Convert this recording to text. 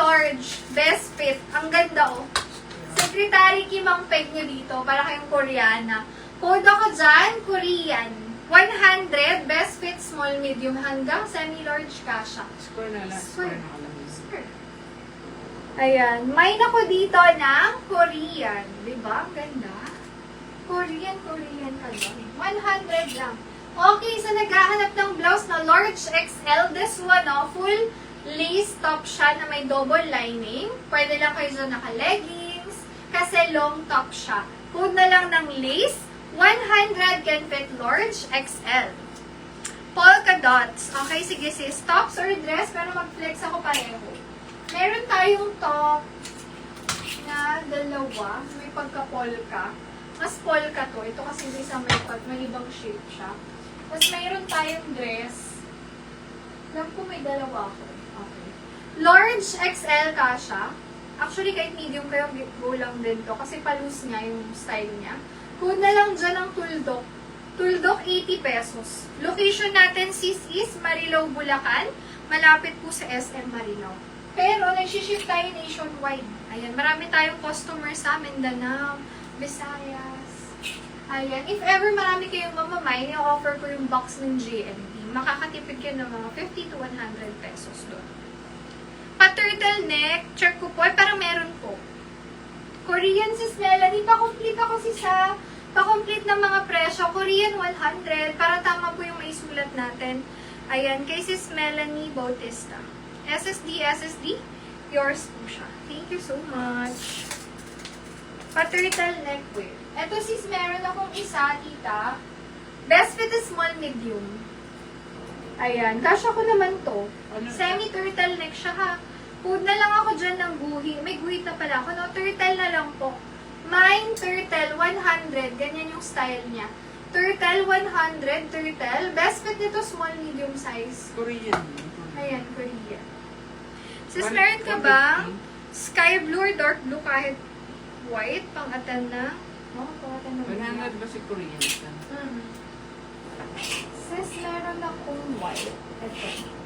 large. Best fit. Ang ganda, oh. Secretary Kim ang peg nyo dito para kayong Koreana. Code ako dyan, Korean. 100, best fit, small, medium, hanggang semi-large kasha. Square na lang. Square na lang. Ayan. May ako dito ng Korean. Diba? Ang ganda. Korean ka lang. 100 lang. Okay, so naghahanap ng blouse na large XL. This one, oh, full lace top siya na may double lining. Pwede lang kayo dyan naka-leggings kasi long top siya. Code na lang ng lace. 100 can fit large XL. Polka dots. Okay, sige sis. Tops or dress, pero mag-flex ako pareho. Meron tayong top na dalawa. May pagka-polka. Mas polka to. Ito kasi may ibang shape siya. Tapos mayroon tayong dress. Alam ko may dalawa ko. Okay. Large XL kasha. Actually, kahit medium kayo, go lang din to. Kasi palus niya yung style niya. Code na lang dyan ang tuldok. Tuldok, 80 pesos. Location natin, sis, is Marilao, Bulacan. Malapit po sa SM Marilao. Pero, nag-ship tayo nationwide. Ayan, marami tayong customer sa Mindanao, Visayas. Ayan, if ever marami kayong mamamay, i-offer ko yung box ng GNT. Makakatipid kayo ng mga 50 to 100 pesos doon. Pa-turtleneck, check ko po, parang meron po. Korean sis Melanie, pa-complete ako sa pa-complete ng mga presyo. Korean 100, para tama po yung maisulat natin. Ayan, kay sis Melanie Bautista. SSD, yours po siya. Thank you so much. Pa-turtleneck wear. Eto sis, meron akong isa, tita. Best fit is small, medium. Ayan, kasha ko naman to. Semi-turtleneck siya ha. Food na lang ako dyan ng guhit. May guhit na pala ako. No, turtle na lang po. Mine, turtle, 100. Ganyan yung style niya. Turtle, 100. Turtle. Best fit nito, small, medium size. Korean. Ayan, Korean. Sis, meron ka bang sky blue or dark blue kahit white? Pang-atan na? No, pang-atan na. Banana ba si Korean? Sis, meron akong white. Ito.